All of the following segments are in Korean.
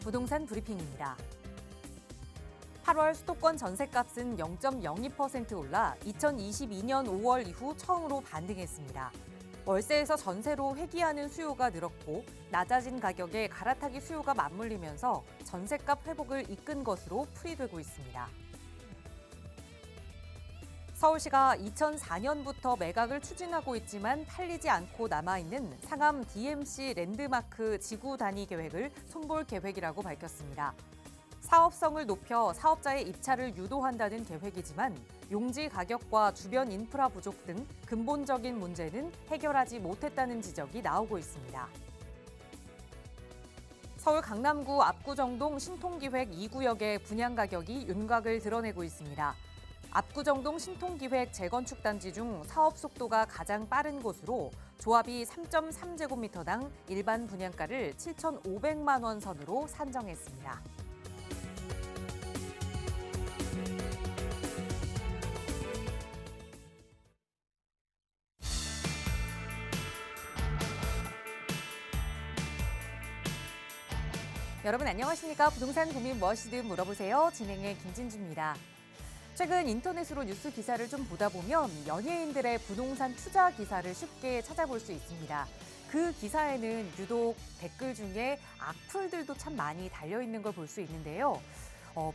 부동산 브리핑입니다. 8월 수도권 전셋값은 0.02% 올라 2022년 5월 이후 처음으로 반등했습니다. 월세에서 전세로 회귀하는 수요가 늘었고 낮아진 가격에 갈아타기 수요가 맞물리면서 전셋값 회복을 이끈 것으로 풀이되고 있습니다. 서울시가 2004년부터 매각을 추진하고 있지만 팔리지 않고 남아있는 상암 DMC 랜드마크 지구 단위 계획을 손볼 계획이라고 밝혔습니다. 사업성을 높여 사업자의 입찰을 유도한다는 계획이지만 용지 가격과 주변 인프라 부족 등 근본적인 문제는 해결하지 못했다는 지적이 나오고 있습니다. 서울 강남구 압구정동 신통기획 2구역의 분양 가격이 윤곽을 드러내고 있습니다. 압구정동 신통기획 재건축 단지 중 사업 속도가 가장 빠른 곳으로 조합이 3.3제곱미터당 일반 분양가를 7,500만 원 선으로 산정했습니다. 여러분 안녕하십니까? 부동산 고민 무엇이든 물어보세요. 진행의 김진주입니다. 최근 인터넷으로 뉴스 기사를 좀 보다 보면 연예인들의 부동산 투자 기사를 쉽게 찾아볼 수 있습니다. 그 기사에는 유독 댓글 중에 악플들도 참 많이 달려있는 걸 볼 수 있는데요.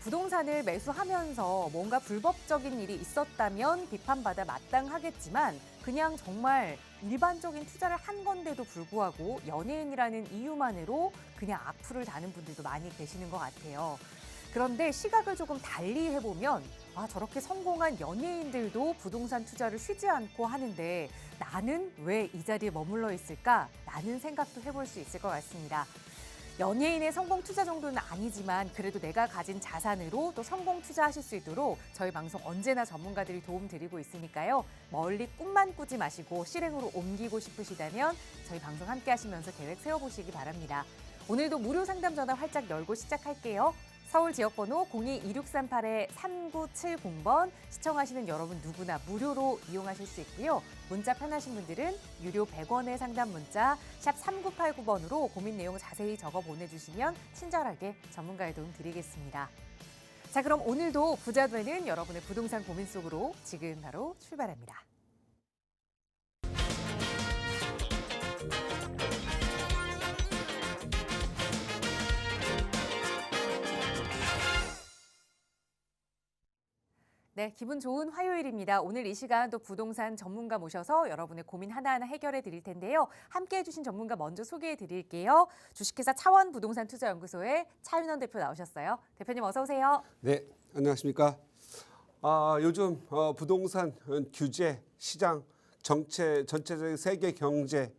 부동산을 매수하면서 뭔가 불법적인 일이 있었다면 비판받아 마땅하겠지만 그냥 정말 일반적인 투자를 한 건데도 불구하고 연예인이라는 이유만으로 그냥 악플을 다는 분들도 많이 계시는 것 같아요. 그런데 시각을 조금 달리 해보면 저렇게 성공한 연예인들도 부동산 투자를 쉬지 않고 하는데 나는 왜 이 자리에 머물러 있을까? 라는 생각도 해볼 수 있을 것 같습니다. 연예인의 성공 투자 정도는 아니지만 그래도 내가 가진 자산으로 또 성공 투자하실 수 있도록 저희 방송 언제나 전문가들이 도움 드리고 있으니까요. 멀리 꿈만 꾸지 마시고 실행으로 옮기고 싶으시다면 저희 방송 함께 하시면서 계획 세워보시기 바랍니다. 오늘도 무료 상담 전화 활짝 열고 시작할게요. 서울 지역번호 02-2638-3970번 시청하시는 여러분 누구나 무료로 이용하실 수 있고요. 문자 편하신 분들은 유료 100원의 상담 문자 샵 3989번으로 고민 내용 자세히 적어 보내주시면 친절하게 전문가의 도움 드리겠습니다. 자, 그럼 오늘도 부자 되는 여러분의 부동산 고민 속으로 지금 바로 출발합니다. 네, 기분 좋은 화요일입니다. 오늘 이 시간 또 부동산 전문가 모셔서 여러분의 고민 하나하나 해결해 드릴 텐데요. 함께해 주신 전문가 먼저 소개해 드릴게요. 주식회사 차원 부동산 투자연구소의 차윤원 대표 나오셨어요. 대표님 어서 오세요. 네, 안녕하십니까. 요즘 부동산 규제, 시장, 전체적인 세계 경제,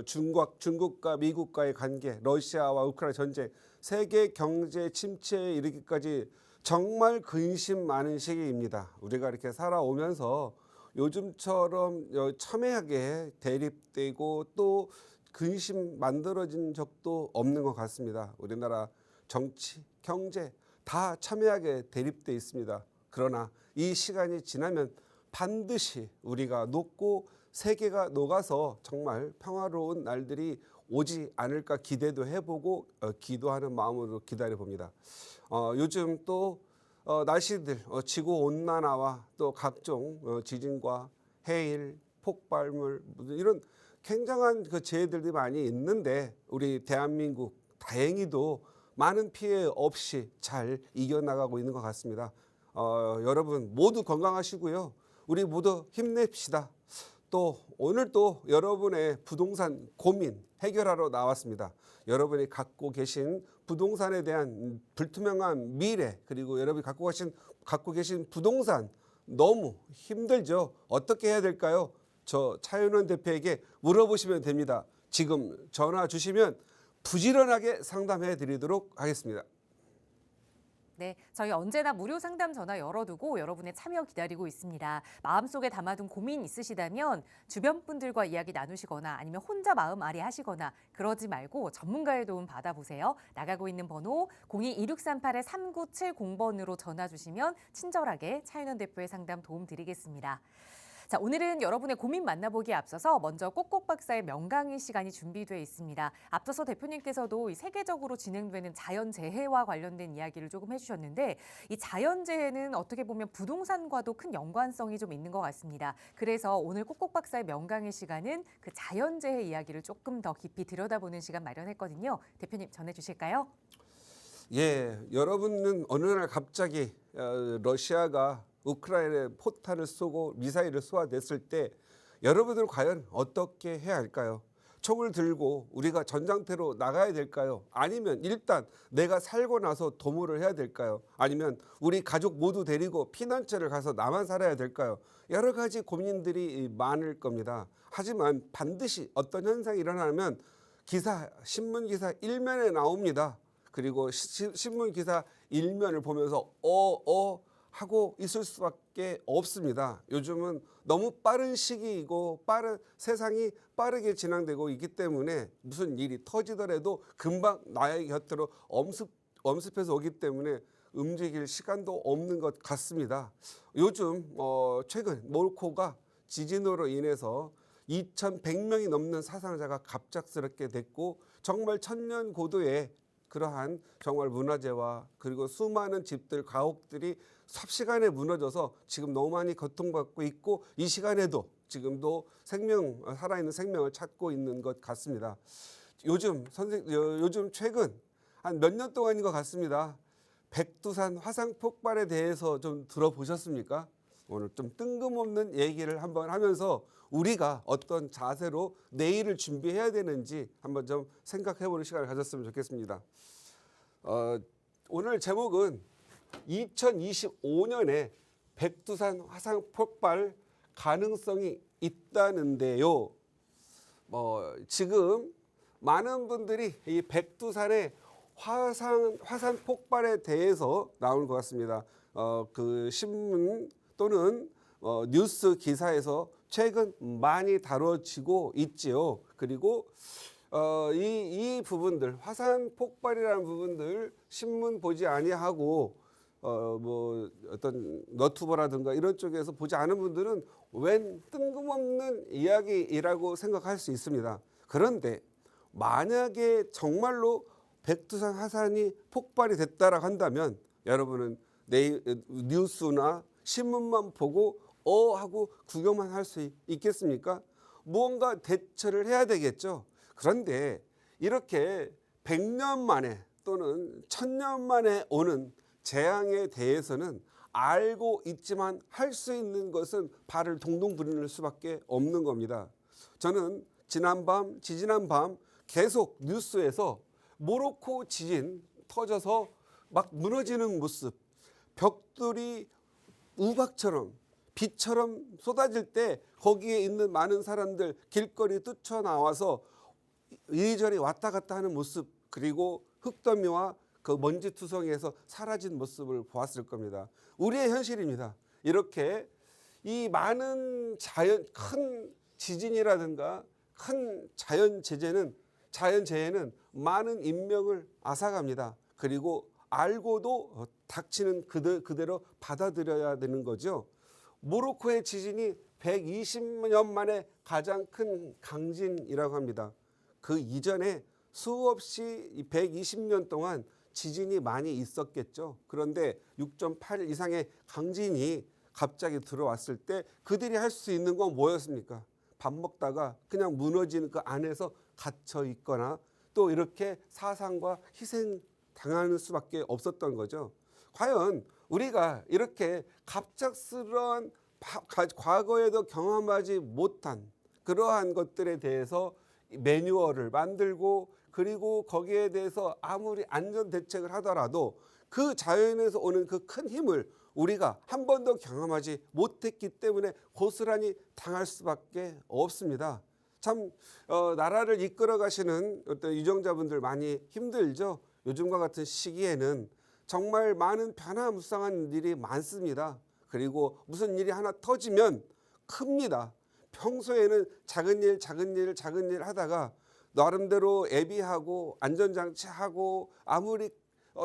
중국과 미국과의 관계, 러시아와 우크라이나 전쟁, 세계 경제 침체에 이르기까지 정말 근심 많은 시기입니다. 우리가 이렇게 살아오면서 요즘처럼 첨예하게 대립되고 또 근심 만들어진 적도 없는 것 같습니다. 우리나라 정치, 경제 다 첨예하게 대립돼 있습니다. 그러나 이 시간이 지나면 반드시 우리가 녹고 세계가 녹아서 정말 평화로운 날들이 오지 않을까 기대도 해보고 기도하는 마음으로 기다려봅니다. 요즘 또 날씨들 지구온난화와 또 각종 지진과 해일, 폭발물 이런 굉장한 그 재해들이 많이 있는데 우리 대한민국 다행히도 많은 피해 없이 잘 이겨나가고 있는 것 같습니다. 여러분 모두 건강하시고요. 우리 모두 힘냅시다. 또 오늘 또 여러분의 부동산 고민 해결하러 나왔습니다. 여러분이 갖고 계신 부동산에 대한 불투명한 미래 그리고 여러분이 갖고 계신 부동산 너무 힘들죠. 어떻게 해야 될까요? 저 차윤원 대표에게 물어보시면 됩니다. 지금 전화 주시면 부지런하게 상담해 드리도록 하겠습니다. 네, 저희 언제나 무료 상담 전화 열어두고 여러분의 참여 기다리고 있습니다. 마음속에 담아둔 고민 있으시다면 주변 분들과 이야기 나누시거나 아니면 혼자 마음 아리 하시거나 그러지 말고 전문가의 도움 받아보세요. 나가고 있는 번호 02-2638-3970번으로 전화 주시면 친절하게 차윤원 대표의 상담 도움 드리겠습니다. 자, 오늘은 여러분의 고민 만나보기에 앞서서 먼저 꼭꼭 박사의 명강의 시간이 준비되어 있습니다. 앞서서 대표님께서도 이 세계적으로 진행되는 자연재해와 관련된 이야기를 조금 해주셨는데 이 자연재해는 어떻게 보면 부동산과도 큰 연관성이 좀 있는 것 같습니다. 그래서 오늘 꼭꼭 박사의 명강의 시간은 그 자연재해 이야기를 조금 더 깊이 들여다보는 시간 마련했거든요. 대표님 전해주실까요? 예, 여러분은 어느 날 갑자기 러시아가 우크라이나에 포탄을 쏘고 미사일을 쏘아냈을 때 여러분들 과연 어떻게 해야 할까요? 총을 들고 우리가 전장터로 나가야 될까요? 아니면 일단 내가 살고 나서 도모를 해야 될까요? 아니면 우리 가족 모두 데리고 피난처를 가서 나만 살아야 될까요? 여러 가지 고민들이 많을 겁니다. 하지만 반드시 어떤 현상이 일어나면 신문 기사 일면에 나옵니다. 그리고 신문 기사 일면을 보면서 하고 있을 수밖에 없습니다. 요즘은 너무 빠른 시기이고 세상이 빠르게 진행되고 있기 때문에 무슨 일이 터지더라도 금방 나의 곁으로 엄습해서 오기 때문에 움직일 시간도 없는 것 같습니다. 요즘 최근 모로코가 지진으로 인해서 2,100명이 넘는 사상자가 갑작스럽게 됐고 정말 천년 고도의 그러한 정말 문화재와 그리고 수많은 집들, 가옥들이 삽시간에 무너져서 지금 너무 많이 고통받고 있고 이 시간에도 지금도 살아있는 생명을 찾고 있는 것 같습니다. 요즘 최근 한 몇 년 동안인 것 같습니다. 백두산 화산 폭발에 대해서 좀 들어보셨습니까? 오늘 좀 뜬금없는 얘기를 한번 하면서 우리가 어떤 자세로 내일을 준비해야 되는지 한번 좀 생각해보는 시간을 가졌으면 좋겠습니다. 오늘 제목은 2025년에 백두산 화산 폭발 가능성이 있다는데요. 지금 많은 분들이 이 백두산의 화산 폭발에 대해서 나오는 것 같습니다. 그 신문 또는 뉴스 기사에서 최근 많이 다뤄지고 있지요. 그리고 이 부분들 화산 폭발이라는 부분들 신문 보지 아니하고 어떤 너튜버라든가 이런 쪽에서 보지 않은 분들은 웬 뜬금없는 이야기라고 생각할 수 있습니다. 그런데 만약에 정말로 백두산 화산이 폭발이 됐다라고 한다면 여러분은 뉴스나 신문만 보고 하고 구경만 할 수 있겠습니까? 무언가 대처를 해야 되겠죠. 그런데 이렇게 100년 만에 또는 1000년 만에 오는 재앙에 대해서는 알고 있지만 할 수 있는 것은 발을 동동 구르는 수밖에 없는 겁니다. 저는 지지난 밤 계속 뉴스에서 모로코 지진 터져서 막 무너지는 모습, 벽돌이 우박처럼 비처럼 쏟아질 때 거기에 있는 많은 사람들 길거리 뛰쳐나와서 이리저리 왔다 갔다 하는 모습, 그리고 흙더미와 그 먼지투성이에서 사라진 모습을 보았을 겁니다. 우리의 현실입니다. 이렇게 이 많은 큰 지진이라든가 큰 자연재해는 많은 인명을 앗아갑니다. 그리고 알고도 닥치는 그대로 받아들여야 되는 거죠. 모로코의 지진이 120년 만에 가장 큰 강진이라고 합니다. 그 이전에 수없이 120년 동안 지진이 많이 있었겠죠. 그런데 6.8 이상의 강진이 갑자기 들어왔을 때 그들이 할 수 있는 건 뭐였습니까? 밥 먹다가 그냥 무너지는 그 안에서 갇혀 있거나 또 이렇게 사상과 희생 당하는 수밖에 없었던 거죠. 과연 우리가 이렇게 갑작스러운 과거에도 경험하지 못한 그러한 것들에 대해서 매뉴얼을 만들고 그리고 거기에 대해서 아무리 안전 대책을 하더라도 그 자연에서 오는 그 큰 힘을 우리가 한 번도 경험하지 못했기 때문에 고스란히 당할 수밖에 없습니다. 참 나라를 이끌어 가시는 어떤 유정자분들 많이 힘들죠. 요즘과 같은 시기에는 정말 많은 변화무쌍한 일이 많습니다. 그리고 무슨 일이 하나 터지면 큽니다. 평소에는 작은 일 하다가 나름대로 애비하고 안전장치하고 아무리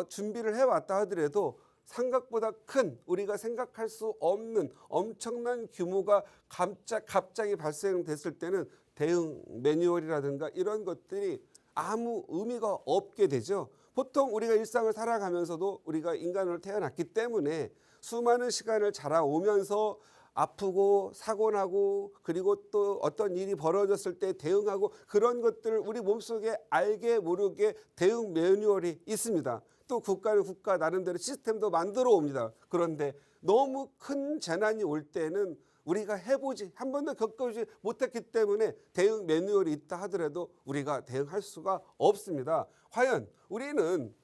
준비를 해왔다 하더라도 생각보다 큰 우리가 생각할 수 없는 엄청난 규모가 갑자기 발생됐을 때는 대응 매뉴얼이라든가 이런 것들이 아무 의미가 없게 되죠. 보통 우리가 일상을 살아가면서도 우리가 인간으로 태어났기 때문에 수많은 시간을 자라오면서 아프고 사고 나고 그리고 또 어떤 일이 벌어졌을 때 대응하고 그런 것들을 우리 몸속에 알게 모르게 대응 매뉴얼이 있습니다. 또 국가는 국가 나름대로 시스템도 만들어 옵니다. 그런데 너무 큰 재난이 올 때는 우리가 해보지 한 번도 겪어보지 못했기 때문에 대응 매뉴얼이 있다 하더라도 우리가 대응할 수가 없습니다. 과연 우리는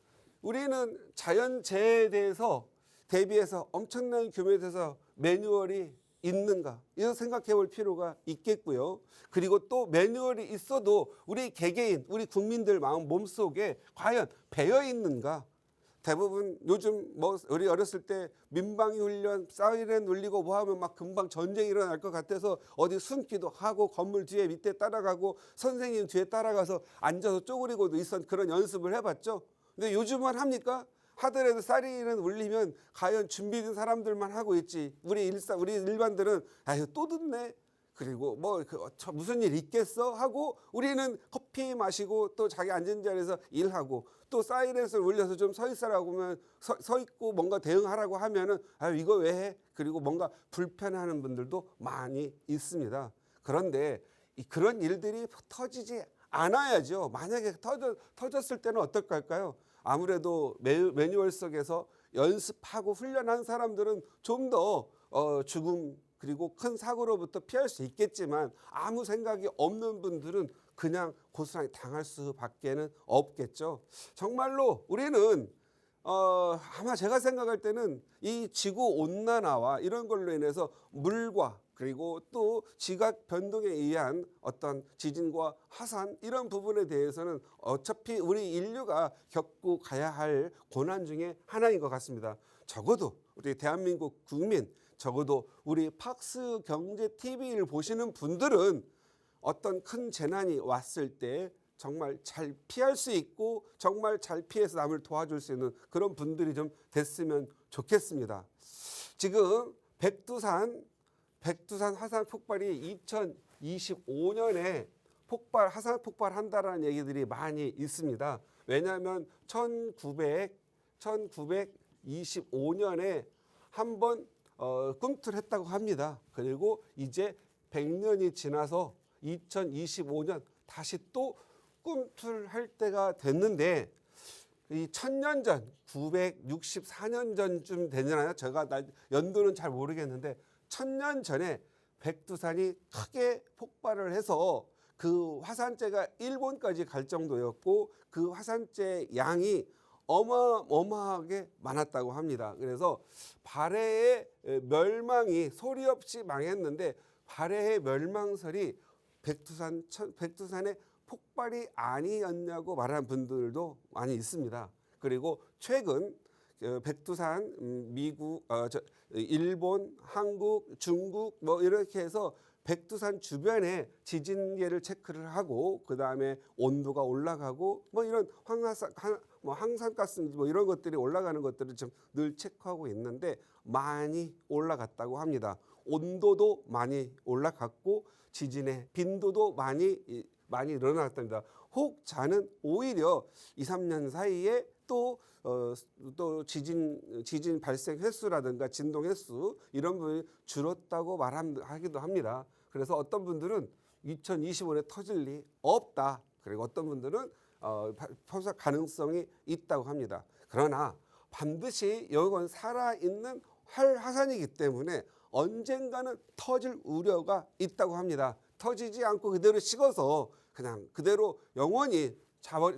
자연재해에 대해서 대비해서 엄청난 규모에 대해서 매뉴얼이 있는가 이거 생각해 볼 필요가 있겠고요. 그리고 또 매뉴얼이 있어도 우리 개개인 우리 국민들 마음 몸속에 과연 배어 있는가. 대부분 요즘 뭐 우리 어렸을 때 민방위 훈련 사이렌 울리고 뭐 하면 막 금방 전쟁이 일어날 것 같아서 어디 숨기도 하고 건물 뒤에 밑에 따라가고 선생님 뒤에 따라가서 앉아서 쪼그리고도 있었던 그런 연습을 해봤죠. 근데 요즘은 합니까? 하더라도 사이렌 울리면 과연 준비된 사람들만 하고 있지. 우리 일반들은 아유 또 듣네. 그리고 뭐 무슨 일 있겠어 하고 우리는 커피 마시고 또 자기 앉은 자리에서 일하고 또 사이렌을 울려서 좀 서 있으라고 하면 서 있고 뭔가 대응하라고 하면은 아유 이거 왜 해? 그리고 뭔가 불편해하는 분들도 많이 있습니다. 그런데 그런 일들이 터지지 않아야죠. 만약에 터졌을 때는 어떨까요? 아무래도 매뉴얼 속에서 연습하고 훈련한 사람들은 좀 더 죽음 그리고 큰 사고로부터 피할 수 있겠지만 아무 생각이 없는 분들은 그냥 고스란히 당할 수밖에는 없겠죠. 정말로 우리는 아마 제가 생각할 때는 이 지구 온난화와 이런 걸로 인해서 물과 그리고 또 지각 변동에 의한 어떤 지진과 화산 이런 부분에 대해서는 어차피 우리 인류가 겪고 가야 할 고난 중에 하나인 것 같습니다. 적어도 우리 대한민국 국민 적어도 우리 팍스 경제 TV를 보시는 분들은 어떤 큰 재난이 왔을 때 정말 잘 피할 수 있고 정말 잘 피해서 남을 도와줄 수 있는 그런 분들이 좀 됐으면 좋겠습니다. 지금 백두산 화산 폭발이 2025년에 화산 폭발한다라는 얘기들이 많이 있습니다. 왜냐하면 1925년에 한번 꿈틀했다고 합니다. 그리고 이제 100년이 지나서 2025년 다시 또 꿈틀할 때가 됐는데 이 1000년 전 964년 전쯤 되잖아요. 제가 연도는 잘 모르겠는데 1000년 전에 백두산이 크게 폭발을 해서 그 화산재가 일본까지 갈 정도였고 그 화산재 양이 어마어마하게 많았다고 합니다. 그래서 발해의 멸망이 소리 없이 망했는데 발해의 멸망설이 백두산의 폭발이 아니었냐고 말하는 분들도 많이 있습니다. 그리고 최근 백두산 미국, 일본, 한국, 중국 뭐 이렇게 해서 백두산 주변에 지진계를 체크를 하고 그 다음에 온도가 올라가고 뭐 이런 황산가스 뭐 이런 것들이 올라가는 것들을 좀 늘 체크하고 있는데 많이 올라갔다고 합니다. 온도도 많이 올라갔고 지진의 빈도도 많이 일어났답니다. 혹자는 오히려 2, 3년 사이에 또 지진 발생 횟수라든가 진동 횟수 이런 부분이 줄었다고 말하기도 합니다. 그래서 어떤 분들은 2025년에 터질 리 없다. 그리고 어떤 분들은 터질 가능성이 있다고 합니다. 그러나 반드시 이건 살아있는 화산이기 때문에 언젠가는 터질 우려가 있다고 합니다. 터지지 않고 그대로 식어서 그냥 그대로 영원히 잠을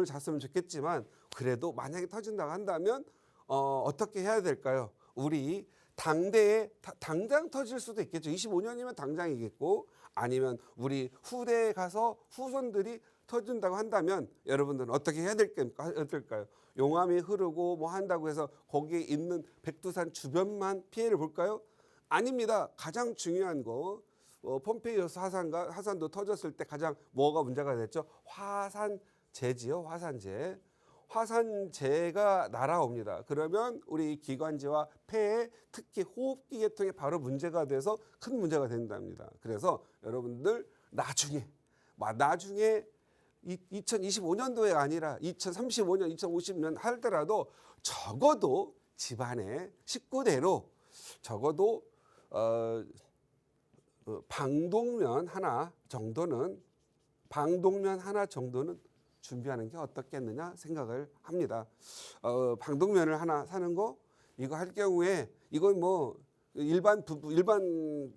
잤으면 좋겠지만 그래도 만약에 터진다고 한다면 어떻게 해야 될까요? 우리 당대에 당장 터질 수도 있겠죠. 25년이면 당장이겠고 아니면 우리 후대에 가서 후손들이 터진다고 한다면 여러분들은 어떻게 해야 될까요? 용암이 흐르고 뭐 한다고 해서 거기에 있는 백두산 주변만 피해를 볼까요? 아닙니다. 가장 중요한 거 폼페이오스 화산도 터졌을 때 가장 뭐가 문제가 됐죠? 화산재지요. 화산재. 화산재가 날아옵니다. 그러면 우리 기관지와 폐에 특히 호흡기 계통에 바로 문제가 돼서 큰 문제가 된답니다. 그래서 여러분들 나중에 2025년도에 아니라 2035년, 2050년 하더라도 적어도 집안의 식구대로 적어도 방독면 하나 정도는 준비하는 게 어떻겠느냐 생각을 합니다. 방독면을 하나 사는 거 이거 할 경우에 이건 뭐 일반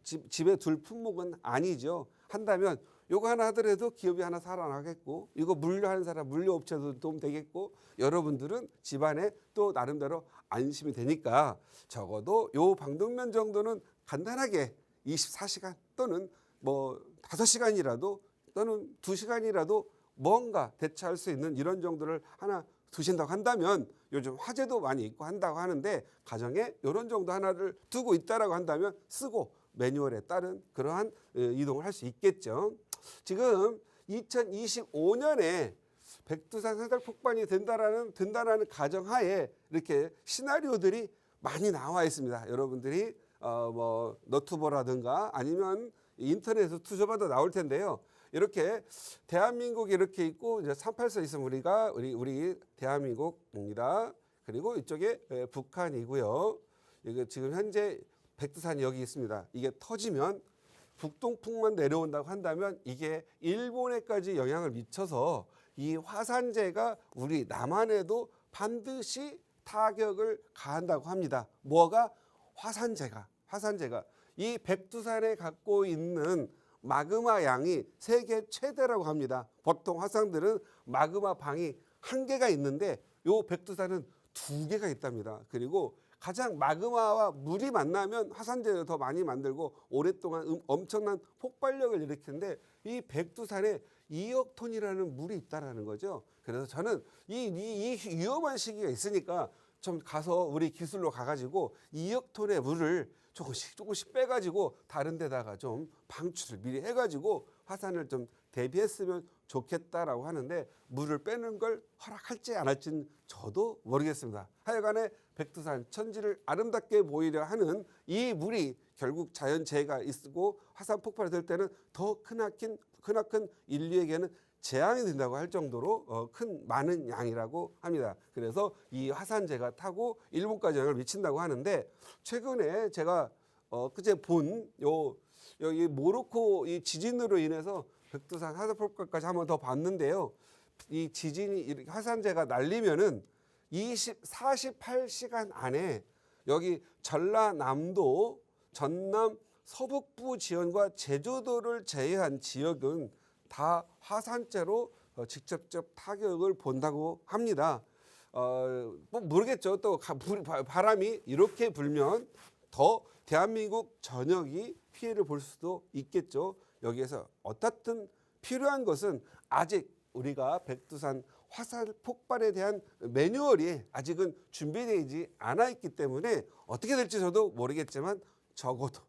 집에 둘 품목은 아니죠. 한다면 요거 하나 하더라도 기업이 하나 살아나겠고, 이거 물류하는 사람 물류업체도 도움 되겠고, 여러분들은 집안에 또 나름대로 안심이 되니까 적어도 요 방독면 정도는 간단하게 24시간 또는 뭐 5시간이라도 또는 2시간이라도 뭔가 대처할 수 있는 이런 정도를 하나 두신다고 한다면, 요즘 화재도 많이 있고 한다고 하는데 가정에 이런 정도 하나를 두고 있다라고 한다면 쓰고 매뉴얼에 따른 그러한 이동을 할 수 있겠죠. 지금 2025년에 백두산 산악 폭발이 된다라는 가정하에 이렇게 시나리오들이 많이 나와 있습니다. 여러분들이 뭐 너튜버라든가 아니면 인터넷에서 투자봐도 나올 텐데요. 이렇게 대한민국이 이렇게 있고 이제 384 있으면 우리 대한민국입니다. 그리고 이쪽에 북한이고요. 이게 지금 현재 백두산이 여기 있습니다. 이게 터지면 북동풍만 내려온다고 한다면 이게 일본에까지 영향을 미쳐서 이 화산재가 우리 남한에도 반드시 타격을 가한다고 합니다. 뭐가? 화산재가 이 백두산에 갖고 있는 마그마 양이 세계 최대라고 합니다. 보통 화산들은 마그마 방이 1개가 있는데 요 백두산은 2개가 있답니다. 그리고 가장 마그마와 물이 만나면 화산재를 더 많이 만들고 오랫동안 엄청난 폭발력을 일으키는데 이 백두산에 2억 톤이라는 물이 있다라는 거죠. 그래서 저는 이 위험한 시기가 있으니까 좀 가서 우리 기술로 가가지고 2억 톤의 물을 조금씩 빼가지고 다른 데다가 좀 방출을 미리 해가지고 화산을 좀 대비했으면 좋겠다라고 하는데, 물을 빼는 걸 허락할지 안 할지는 저도 모르겠습니다. 하여간에 백두산 천지를 아름답게 보이려 하는 이 물이 결국 자연재해가 있고 화산 폭발이 될 때는 더 크나큰 인류에게는 재앙이 된다고 할 정도로 많은 양이라고 합니다. 그래서 이 화산재가 타고 일본까지 영향을 미친다고 하는데, 최근에 제가 그제 본 여기 모로코 이 지진으로 인해서 백두산 화산 폭발까지 한번 더 봤는데요. 이 지진이 이렇게 화산재가 날리면은 48시간 안에 여기 전라남도, 전남, 서북부 지역과 제주도를 제외한 지역은 다 화산재로 직접적 타격을 본다고 합니다. 뭐 모르겠죠. 또 바람이 이렇게 불면 더 대한민국 전역이 피해를 볼 수도 있겠죠. 여기에서 어떻든 필요한 것은 아직 우리가 백두산 화산 폭발에 대한 매뉴얼이 아직은 준비되지 않아 있기 때문에 어떻게 될지 저도 모르겠지만 적어도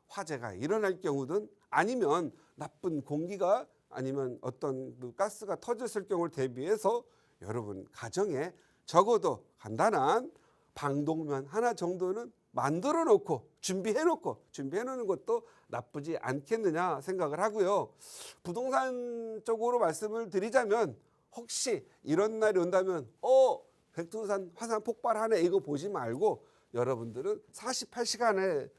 화재가 일어날 경우든 아니면 나쁜 공기가 아니면 어떤 가스가 터졌을 경우를 대비해서 여러분 가정에 적어도 간단한 방독면 하나 정도는 만들어 놓고 준비해 놓는 것도 나쁘지 않겠느냐 생각을 하고요. 부동산 쪽으로 말씀을 드리자면, 혹시 이런 날이 온다면 백두산 화산 폭발하네 이거 보지 말고 여러분들은 48시간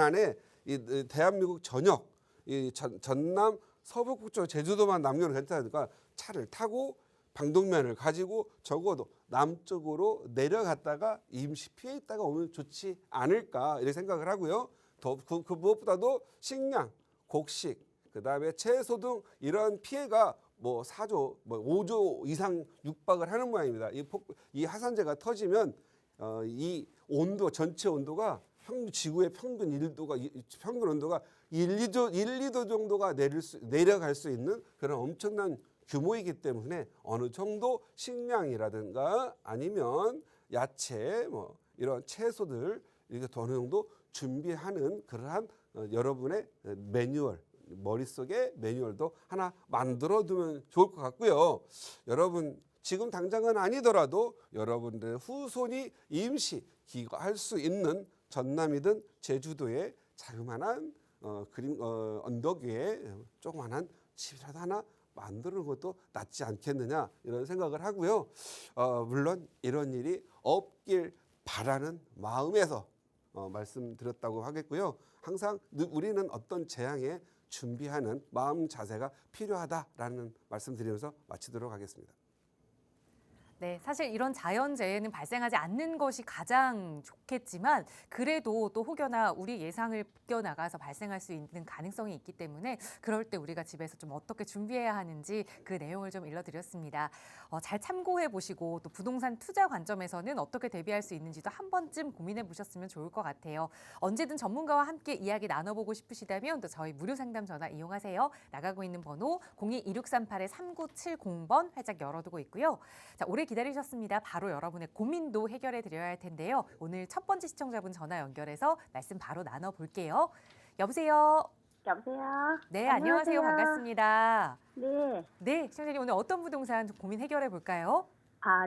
안에 이 대한민국 전역 이 전남 서북부 쪽 제주도만 남겨놓으면 괜찮으니까 차를 타고 방독면을 가지고 적어도 남쪽으로 내려갔다가 임시 피해 있다가 오면 좋지 않을까 이렇게 생각을 하고요. 그 무엇보다도 식량, 곡식, 그다음에 채소 등 이런 피해가 뭐 4조, 뭐 5조 이상 육박을 하는 모양입니다. 이 화산재가 터지면 이 온도, 전체 온도가 지구의 평균 온도가 1-2도 정도가 내려갈 수 있는 그런 엄청난 규모이기 때문에 어느 정도 식량이라든가 아니면 야채 뭐 이런 채소들 이렇게 어느 정도 준비하는 그러한 여러분의 매뉴얼 머릿속에 매뉴얼도 하나 만들어 두면 좋을 것 같고요. 여러분 지금 당장은 아니더라도 여러분들의 후손이 임시 기거할 수 있는 전남이든 제주도에 자그마한 언덕 위에 조그만한 집이라도 하나 만드는 것도 낫지 않겠느냐 이런 생각을 하고요. 물론 이런 일이 없길 바라는 마음에서 말씀드렸다고 하겠고요. 항상 우리는 어떤 재앙에 준비하는 마음 자세가 필요하다라는 말씀드리면서 마치도록 하겠습니다. 네, 사실 이런 자연재해는 발생하지 않는 것이 가장 좋겠지만 그래도 또 혹여나 우리 예상을 벗겨나가서 발생할 수 있는 가능성이 있기 때문에 그럴 때 우리가 집에서 좀 어떻게 준비해야 하는지 그 내용을 좀 일러드렸습니다. 잘 참고해 보시고 또 부동산 투자 관점에서는 어떻게 대비할 수 있는지도 한 번쯤 고민해 보셨으면 좋을 것 같아요. 언제든 전문가와 함께 이야기 나눠보고 싶으시다면 또 저희 무료 상담 전화 이용하세요. 나가고 있는 번호 02-2638-3970번 활짝 열어두고 있고요. 자, 오래 기다리셨습니다. 바로 여러분의 고민도 해결해 드려야 할 텐데요. 오늘 첫 번째 시청자분 전화 연결해서 말씀 바로 나눠볼게요. 여보세요? 여보세요? 네, 안녕하세요. 반갑습니다. 네. 네, 시청자님 오늘 어떤 부동산 고민 해결해 볼까요?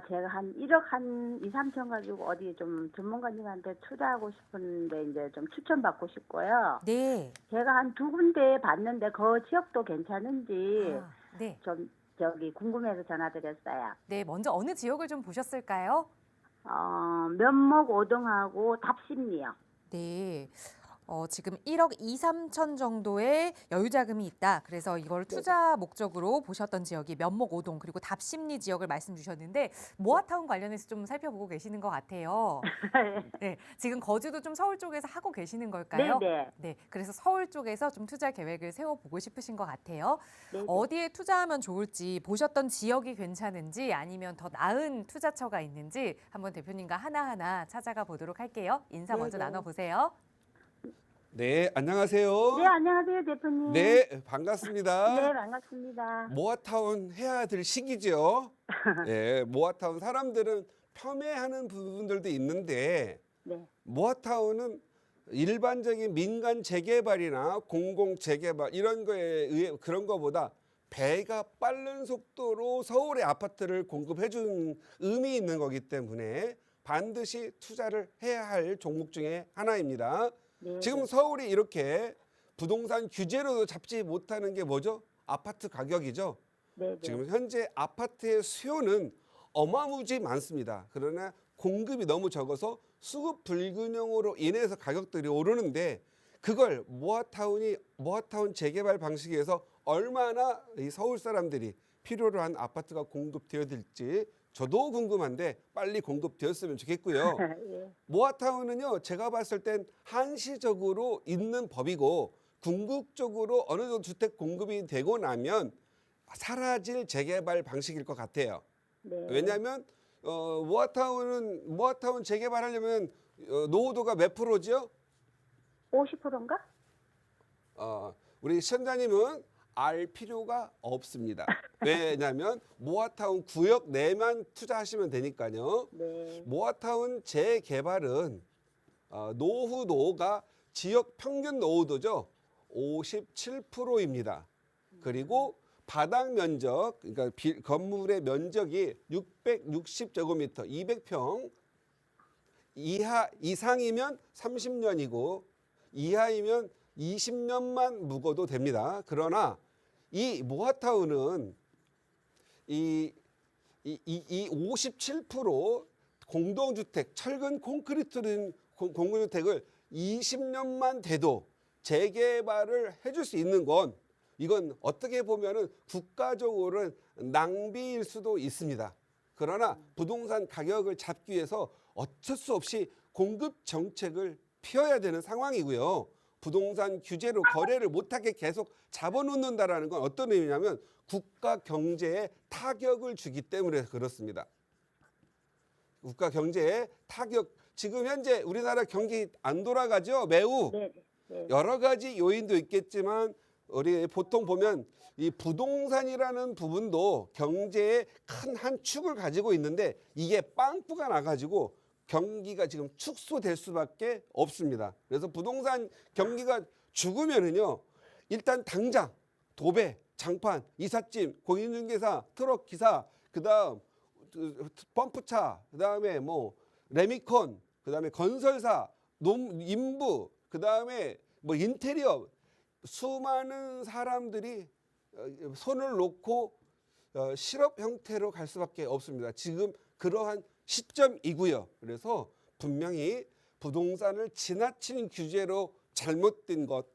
제가 한 1억 한 2, 3천 가지고 어디 좀 전문가님한테 투자하고 싶은데 이제 좀 추천받고 싶고요. 네. 제가 한 두 군데 봤는데 그 지역도 괜찮은지 네. 좀 궁금해서 전화드렸어요. 네, 먼저 어느 지역을 좀 보셨을까요? 면목 5동하고 답심리요. 네. 지금 1억 2, 3천 정도의 여유자금이 있다. 그래서 이걸 투자 목적으로 보셨던 지역이 면목 5동 그리고 답심리 지역을 말씀 주셨는데 모아타운 관련해서 좀 살펴보고 계시는 것 같아요. 네, 지금 거주도 좀 서울 쪽에서 하고 계시는 걸까요? 네네. 네, 그래서 서울 쪽에서 좀 투자 계획을 세워보고 싶으신 것 같아요. 네네. 어디에 투자하면 좋을지 보셨던 지역이 괜찮은지 아니면 더 나은 투자처가 있는지 한번 대표님과 하나하나 찾아가 보도록 할게요. 인사 먼저 네네. 나눠보세요. 네, 안녕하세요. 네, 안녕하세요, 대표님. 네, 반갑습니다. 네, 반갑습니다. 모아타운 해야 될 시기죠. 네, 모아타운 사람들은 폄훼하는 부분들도 있는데 네. 모아타운은 일반적인 민간 재개발이나 공공 재개발 이런 거에 의해 그런 거보다 배가 빠른 속도로 서울의 아파트를 공급해 준 의미 있는 거기 때문에 반드시 투자를 해야 할 종목 중에 하나입니다. 네. 지금 서울이 이렇게 부동산 규제로도 잡지 못하는 게 뭐죠? 아파트 가격이죠. 네. 지금 현재 아파트의 수요는 어마무지 많습니다. 그러나 공급이 너무 적어서 수급 불균형으로 인해서 가격들이 오르는데 그걸 모아타운 재개발 방식에서 얼마나 이 서울 사람들이 필요로 한 아파트가 공급되어질지 저도 궁금한데 빨리 공급되었으면 좋겠고요. 예. 모아타운은요, 제가 봤을 땐 한시적으로 있는 법이고 궁극적으로 어느 정도 주택 공급이 되고 나면 사라질 재개발 방식일 것 같아요. 네. 왜냐하면 모아타운 재개발하려면 노후도가 몇 프로죠? 50%인가? 우리 시청자님은 알 필요가 없습니다. 왜냐하면 모아타운 구역 내만 투자하시면 되니까요. 네. 모아타운 재개발은 노후도가 지역 평균 노후도죠. 57%입니다. 그리고 바닥 면적, 그러니까 건물의 면적이 660제곱미터, 200평 이상이면 30년이고 이하이면 20년만 묵어도 됩니다. 그러나 이 모아타운은 이 57% 공동주택, 철근 콘크리트 된 공동주택을 20년만 돼도 재개발을 해줄 수 있는 건 이건 어떻게 보면은 국가적으로는 낭비일 수도 있습니다. 그러나 부동산 가격을 잡기 위해서 어쩔 수 없이 공급 정책을 펴야 되는 상황이고요. 부동산 규제로 거래를 못하게 계속 잡아놓는다라는 건 어떤 의미냐면 국가 경제에 타격을 주기 때문에 그렇습니다. 국가 경제에 타격. 지금 현재 우리나라 경기 안 돌아가죠. 매우 네. 네. 여러 가지 요인도 있겠지만 우리 보통 보면 이 부동산이라는 부분도 경제의 큰 한 축을 가지고 있는데 이게 빵꾸가 나가지고 경기가 지금 축소될 수밖에 없습니다. 그래서 부동산 경기가 죽으면은요, 일단 당장 도배, 장판, 이삿짐, 공인중개사, 트럭 기사, 그다음 펌프차, 그다음에 뭐 레미콘, 그다음에 건설사, 인부, 그다음에 뭐 인테리어 수많은 사람들이 손을 놓고 실업 형태로 갈 수밖에 없습니다. 지금 그러한 시점이고요. 그래서 분명히 부동산을 지나친 규제로 잘못된 것,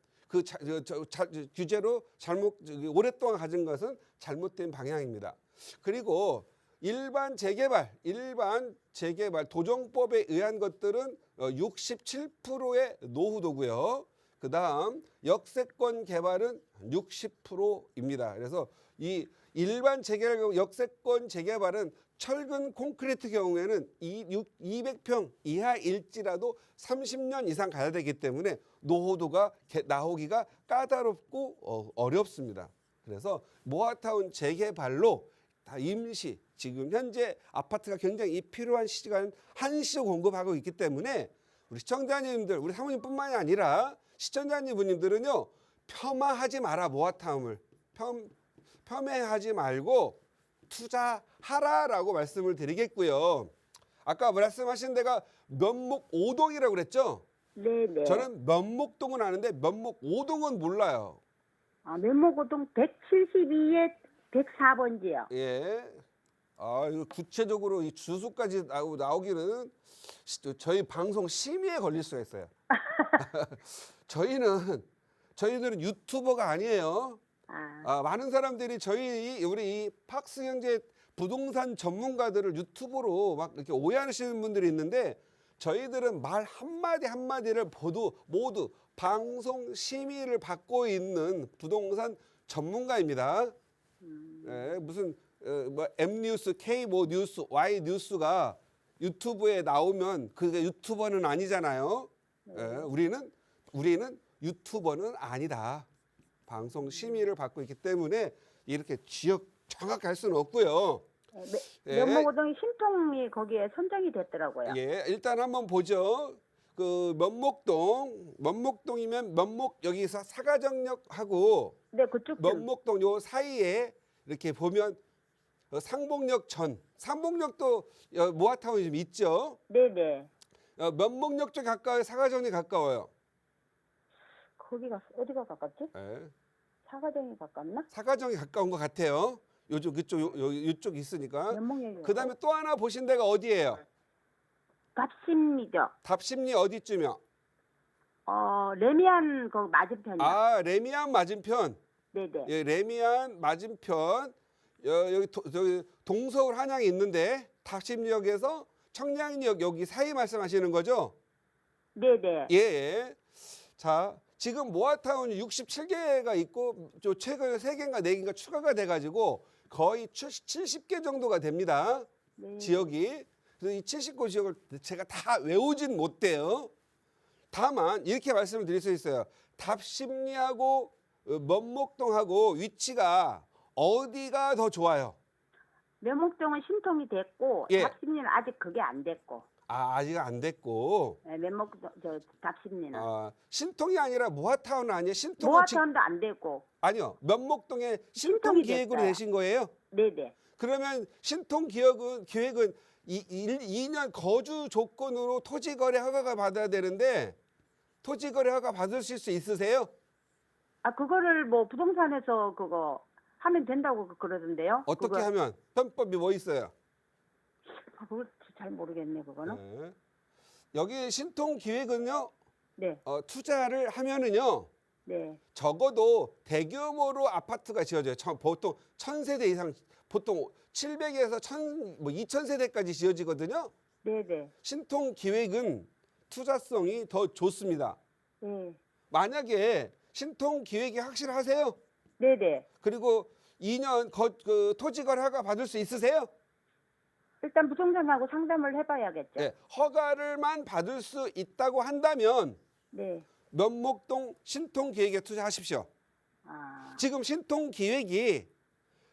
규제로 잘못 오랫동안 가진 것은 잘못된 방향입니다. 그리고 일반 재개발 도정법에 의한 것들은 67%의 노후도고요. 그다음 역세권 개발은 60%입니다. 그래서 이 일반 재개발, 역세권 재개발은 철근 콘크리트 경우에는 200평 이하일지라도 30년 이상 가야 되기 때문에 노후도가 나오기가 까다롭고 어렵습니다. 그래서 모아타운 재개발로 다 임시, 지금 현재 아파트가 굉장히 필요한 시간 한시로 공급하고 있기 때문에 우리 시청자님들, 우리 사모님뿐만이 아니라 시청자님들은요, 폄하하지 마라. 모아타운을 폄훼하지 말고 투자하라라고 말씀을 드리겠고요. 아까 말씀하신 데가 면목 5동이라고 그랬죠? 네네. 저는 면목동은 아는데 면목 5동은 몰라요. 면목오동 172에 104번지요. 예. 이거 구체적으로 이 주소까지 나오기는 저희 방송 심의에 걸릴 수가 있어요. 저희들은 유튜버가 아니에요. 많은 사람들이 우리 이 팍스경제 부동산 전문가들을 유튜브로 막 이렇게 오해하시는 분들이 있는데 저희들은 말 한마디 한마디를 모두 방송 심의를 받고 있는 부동산 전문가입니다. 예, 무슨 뭐 M뉴스, K 뭐 뉴스, Y 뉴스가 유튜브에 나오면 그게 유튜버는 아니잖아요. 예, 우리는 유튜버는 아니다. 방송 심의를 받고 있기 때문에 이렇게 지역 정확히 할 수는 없고요. 면목오동이 신통이 거기에 선정이 됐더라고요. 예, 일단 한번 보죠. 그 면목동이면 면목 여기서 사가정역하고 네, 그쪽 면목동 요 사이에 이렇게 보면 상봉역도 모아타운이 좀 있죠. 네네. 면목역 쪽 가까워요, 사가정이 가까워요. 거기가 어디가 가깝지? 예. 사가정이 가깝나? 사가정이 가까운 것 같아요. 이쪽 있으니까. 면목역이. 그다음에 또 하나 보신 데가 어디예요? 답심리죠. 답심리 어디쯤이요? 레미안 그 맞은편이요. 레미안 맞은편. 네네. 예, 레미안 맞은편. 여기 동서울 한양이 있는데 답심리역에서 청량리역 여기 사이 말씀하시는 거죠? 네네. 예. 자, 지금 모아타운이 67개가 있고 최근에 3개인가 4개인가 추가가 돼가지고 거의 70개 정도가 됩니다. 네. 지역이. 그래서 이 70개 지역을 제가 다 외우진 못돼요. 다만 이렇게 말씀을 드릴 수 있어요. 답심리하고 면목동하고 위치가 어디가 더 좋아요? 면목동은 신통이 됐고 예. 답심리는 아직 그게 안 됐고. 아직 안 됐고. 네, 답심리는. 신통이 아니라 모아타운은 아니에요. 모아타운도 안 됐고. 아니요. 면목동에 신통이 신통기획으로 됐어요. 되신 거예요? 네네. 그러면 신통기획은 2년 거주 조건으로 토지거래 허가가 받아야 되는데 토지거래 허가 받으실 수 있으세요? 그거를 뭐 부동산에서 그거 하면 된다고 그러던데요. 어떻게 하면? 편법이 뭐 있어요? 그걸 잘 모르겠네 그거는. 네. 여기 신통기획은요. 네. 투자를 하면은요. 네. 적어도 대규모로 아파트가 지어져요. 보통 1000세대 이상, 보통 700에서 2000세대까지 지어지거든요. 네네. 신통기획은 투자성이 더 좋습니다. 네. 만약에 신통기획이 확실하세요? 네네. 그리고 2년 토지거래 허가 받을 수 있으세요? 일단 부동산하고 상담을 해봐야겠죠. 네, 허가를만 받을 수 있다고 한다면 네. 면목동 신통기획에 투자하십시오. 지금 신통기획이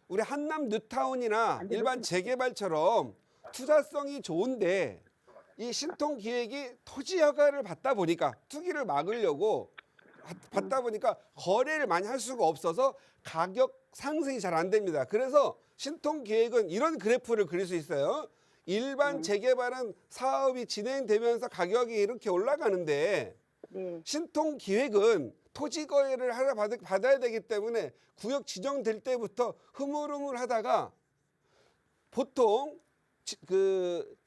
우리 한남 뉴타운이나 일반 재개발처럼 투자성이 좋은데 이 신통기획이 토지 허가를 받다 보니까 투기를 막으려고 받다 보니까 거래를 많이 할 수가 없어서 가격 상승이 잘 안 됩니다. 그래서 신통기획은 이런 그래프를 그릴 수 있어요. 일반 재개발은 사업이 진행되면서 가격이 이렇게 올라가는데 네. 신통기획은 토지 거래를 하러 받아야 되기 때문에 구역 지정될 때부터 흐물흐물하다가 보통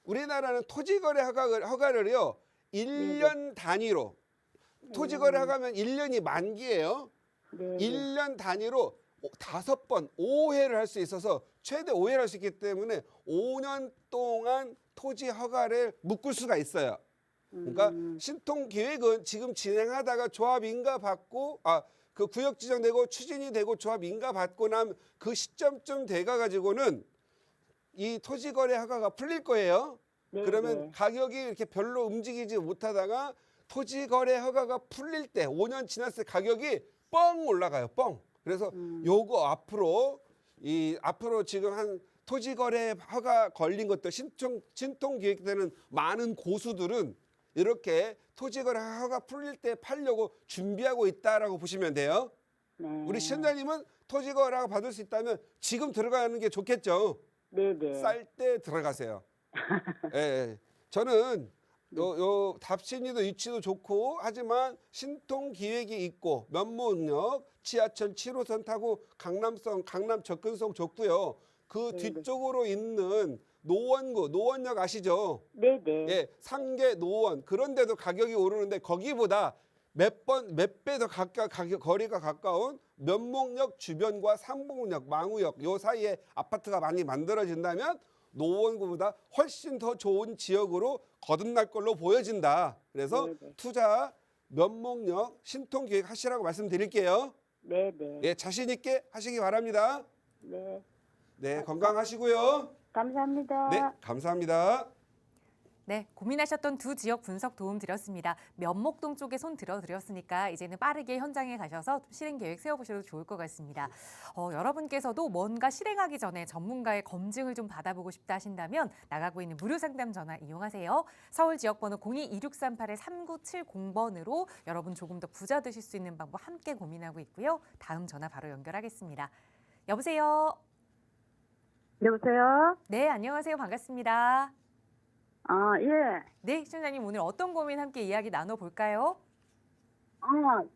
우리나라는 토지 거래 허가를요 1년 단위로 토지 거래 허가면 1년이 만기예요. 네. 1년 단위로 5번 5회를 할 수 있어서 최대 5회를 할 수 있기 때문에 5년 동안 토지 허가를 묶을 수가 있어요. 그러니까 신통기획은 지금 진행하다가 조합 인가 받고 그 구역 지정되고 추진이 되고 조합 인가 받고 난 그 시점쯤 돼가 가지고는 이 토지 거래 허가가 풀릴 거예요. 네, 그러면 네. 가격이 이렇게 별로 움직이지 못하다가 토지 거래 허가가 풀릴 때 5년 지났을 때 가격이 뻥 올라가요. 뻥. 그래서 요거 앞으로 지금 한 토지 거래 허가 걸린 것들 신통 기획되는 많은 고수들은 이렇게 토지 거래 허가 풀릴 때 팔려고 준비하고 있다라고 보시면 돼요. 네. 우리 시청자님은 토지 거래 허가 받을 수 있다면 지금 들어가는 게 좋겠죠. 네네. 쌀 때 들어가세요. 예, 예. 저는 요 답신이도 위치도 좋고 하지만 신통 기획이 있고 면목역 지하철 7호선 타고 강남 접근성 좋고요. 그 네네. 뒤쪽으로 있는 노원역 아시죠? 네네. 예, 상계 노원 그런데도 가격이 오르는데 거기보다 몇 배 더 거리가 가까운 면목역 주변과 상봉역, 망우역 요 사이에 아파트가 많이 만들어진다면 노원구보다 훨씬 더 좋은 지역으로 거듭날 걸로 보여진다. 그래서 네네. 투자 면목역 신통기획 하시라고 말씀드릴게요. 네네. 예, 자신 있게 하시기 바랍니다. 네. 네, 건강하시고요. 감사합니다. 네, 감사합니다. 네, 고민하셨던 두 지역 분석 도움 드렸습니다. 면목동 쪽에 손 들어드렸으니까 이제는 빠르게 현장에 가셔서 실행 계획 세워보셔도 좋을 것 같습니다. 여러분께서도 뭔가 실행하기 전에 전문가의 검증을 좀 받아보고 싶다 하신다면 나가고 있는 무료 상담 전화 이용하세요. 서울 지역번호 02-2638-3970번으로 여러분 조금 더 부자 되실 수 있는 방법 함께 고민하고 있고요. 다음 전화 바로 연결하겠습니다. 여보세요? 여보세요? 네, 안녕하세요. 반갑습니다. 예. 네, 시청자님 오늘 어떤 고민 함께 이야기 나눠볼까요?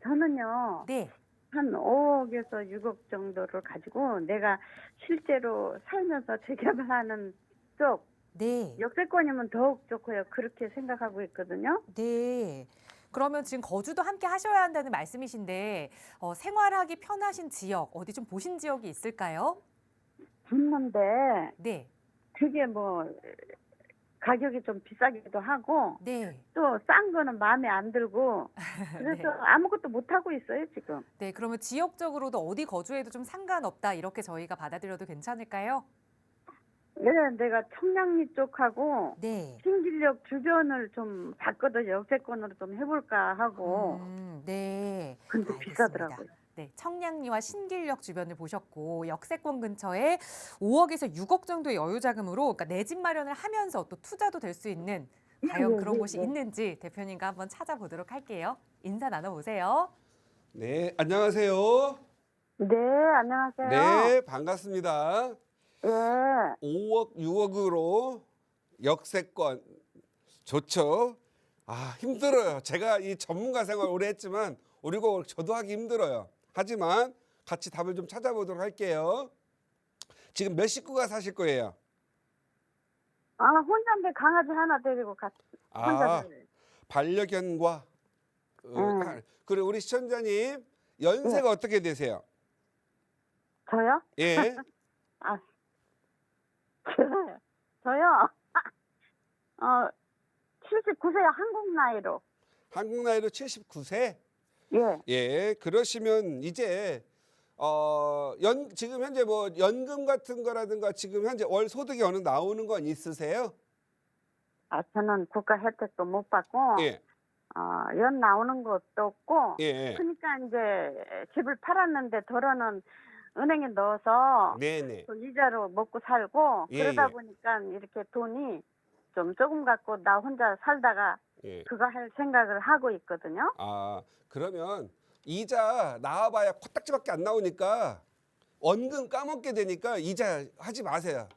저는요, 네. 한 5억에서 6억 정도를 가지고 내가 실제로 살면서 재개발하는 쪽, 네. 역세권이면 더욱 좋고요. 그렇게 생각하고 있거든요. 네. 그러면 지금 거주도 함께 하셔야 한다는 말씀이신데 생활하기 편하신 지역, 어디 좀 보신 지역이 있을까요? 붙는데, 네. 그게 가격이 좀 비싸기도 하고, 네. 또 싼 거는 마음에 안 들고, 그래서 네. 아무것도 못하고 있어요, 지금. 네, 그러면 지역적으로도 어디 거주해도 좀 상관없다 이렇게 저희가 받아들여도 괜찮을까요? 네, 내가 청량리 쪽하고, 네. 신길역 주변을 좀 봤거든요. 역세권으로 좀 해볼까 하고. 네. 근데 알겠습니다. 비싸더라고요. 네, 청량리와 신길역 주변을 보셨고 역세권 근처에 5억에서 6억 정도의 여유 자금으로 그러니까 내 집 마련을 하면서 또 투자도 될 수 있는 과연 그런 곳이 있는지 대표님과 한번 찾아보도록 할게요. 인사 나눠보세요. 네, 안녕하세요. 네, 안녕하세요. 네, 반갑습니다. 예. 5억, 6억으로 역세권 좋죠. 힘들어요. 제가 이 전문가 생활 오래 했지만 그리고 저도 하기 힘들어요. 하지만 같이 답을 좀 찾아보도록 할게요. 지금 몇 식구가 사실 거예요? 혼자인데 강아지 하나 데리고 혼자 데리고. 반려견과 그리고 우리 시청자님 연세가 어떻게 되세요? 저요? 예. 저요? 79세요, 한국 나이로. 한국 나이로 79세? 예. 예. 그러시면 이제 지금 현재 뭐 연금 같은 거라든가 지금 현재 월 소득이 어느 나오는 건 있으세요? 저는 국가 혜택도 못 받고, 예. 연 나오는 것도 없고, 예. 그러니까 이제 집을 팔았는데 덜어는 은행에 넣어서 네네. 그 이자로 먹고 살고, 예, 그러다 예. 보니까 이렇게 돈이 좀 조금 갖고 나 혼자 살다가 예. 그거 할 생각을 하고 있거든요. 그러면 이자 나와봐야 코딱지밖에 안 나오니까 원금 까먹게 되니까 이자 하지 마세요.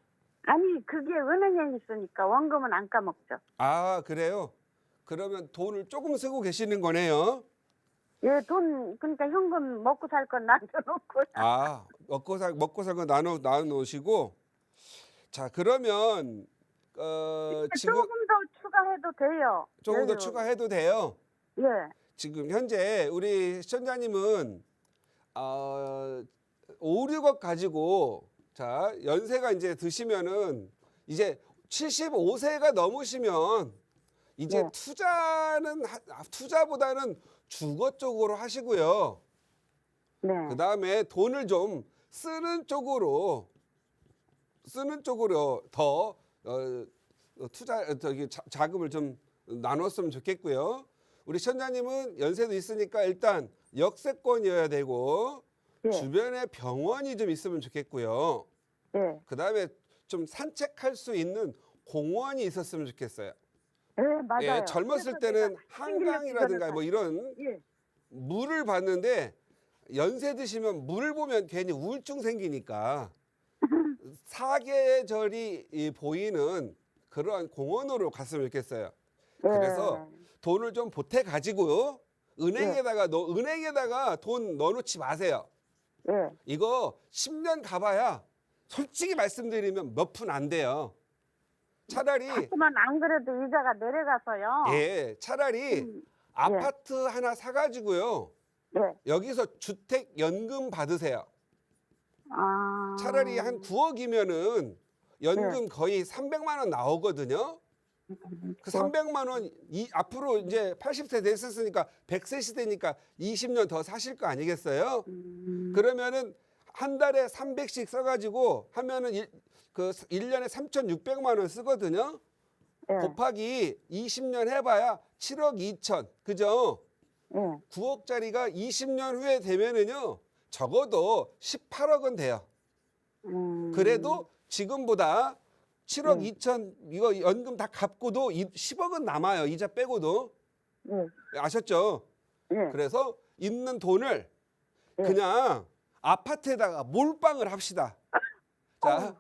아니 그게 은행에 있으니까 원금은 안 까먹죠. 아, 그래요? 그러면 돈을 조금 쓰고 계시는 거네요. 예, 돈 그러니까 현금 먹고 살 건 남겨놓고. 아, 먹고 살 거 나눠 놓으시고. 자, 그러면 지금 조금 더 추가해도 돼요. 조금 더 여유. 추가해도 돼요. 예, 지금 현재 우리 시청자님은 5, 6억 가지고 자 연세가 이제 드시면은 이제 75세가 넘으시면 이제 네. 투자보다는 주거 쪽으로 하시고요. 네, 그 다음에 돈을 좀 쓰는 쪽으로 더 자금을 좀 나눴으면 좋겠고요. 우리 시청자님은 연세도 있으니까 일단 역세권이어야 되고 예, 주변에 병원이 좀 있으면 좋겠고요. 예, 그 다음에 좀 산책할 수 있는 공원이 있었으면 좋겠어요. 예, 맞아요. 예, 젊었을 그래서 때는 제가 한강이라든가 생기려고 뭐 이런 예, 물을 봤는데 연세 드시면 물 보면 괜히 우울증 생기니까 사계절이 보이는 그러한 공원으로 갔으면 좋겠어요. 그래서 돈을 좀 보태 가지고요. 은행에다가 돈 넣어놓지 마세요. 예, 이거 10년 가봐야 솔직히 말씀드리면 몇 푼 안 돼요. 차라리 자꾸만 안 그래도 이자가 내려가서요. 예, 차라리 아파트 하나 사가지고요. 예, 여기서 주택 연금 받으세요. 아, 차라리 한 9억이면은 연금 거의 300만 원 나오거든요. 그 300만 원 앞으로 이제 80세 됐었으니까 100세 시대니까 20년 더 사실 거 아니겠어요? 그러면은 한 달에 300씩 써가지고 하면은 1년에 3,600만 원 쓰거든요. 예, 곱하기 20년 해봐야 7억 2천, 그죠? 예, 9억짜리가 20년 후에 되면은요, 적어도 18억은 돼요. 그래도 지금보다 7억 2천 이거 연금 다 갚고도 10억은 남아요. 이자 빼고도. 예, 아셨죠? 예, 그래서 있는 돈을 예. 그냥 아파트에다가 몰빵을 합시다. 자,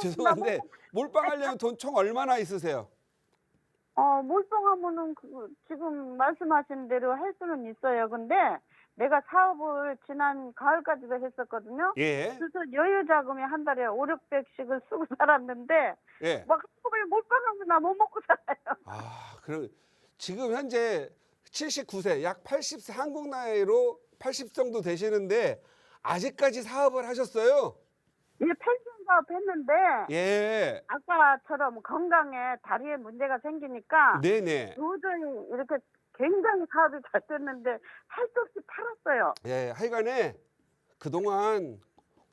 죄송한데 몰빵 하려면 돈 총 얼마나 있으세요? 몰빵하면은 지금 말씀하신 대로 할 수는 있어요. 근데 내가 사업을 지난 가을까지도 했었거든요. 예. 그래서 여유 자금이 한 달에 5, 600씩을 쓰고 살았는데 예. 막 한꺼번에 몰빵하면 나 못 먹고 살아요. 아, 그럼 지금 현재 79세, 약 80세 한국 나이로 80 정도 되시는데 아직까지 사업을 하셨어요? 이 펜션 사업 했는데 예. 아까처럼 건강에 다리에 문제가 생기니까 네네. 도저히 이렇게 굉장히 사업이 잘 됐는데 할 수 없이 팔았어요. 예, 하여간에 그동안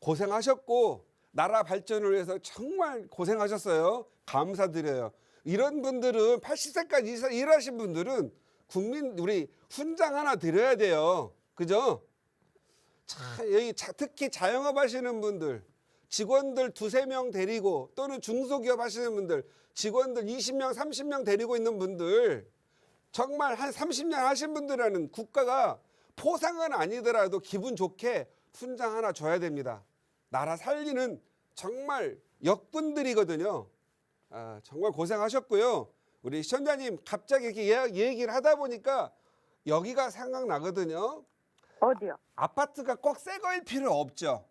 고생하셨고 나라 발전을 위해서 정말 고생하셨어요. 감사드려요. 이런 분들은 80세까지 일하신 분들은 우리 훈장 하나 드려야 돼요. 그죠? 여기 특히 자영업 하시는 분들, 직원들 2-3명 데리고 또는 중소기업 하시는 분들, 직원들 20명, 30명 데리고 있는 분들, 정말 한 30년 하신 분들은 국가가 포상은 아니더라도 기분 좋게 훈장 하나 줘야 됩니다. 나라 살리는 정말 역분들이거든요. 정말 고생하셨고요. 우리 시청자님 갑자기 이렇게 얘기를 하다 보니까 여기가 생각나거든요. 어디요? 아파트가 꼭 새 거일 필요 없죠.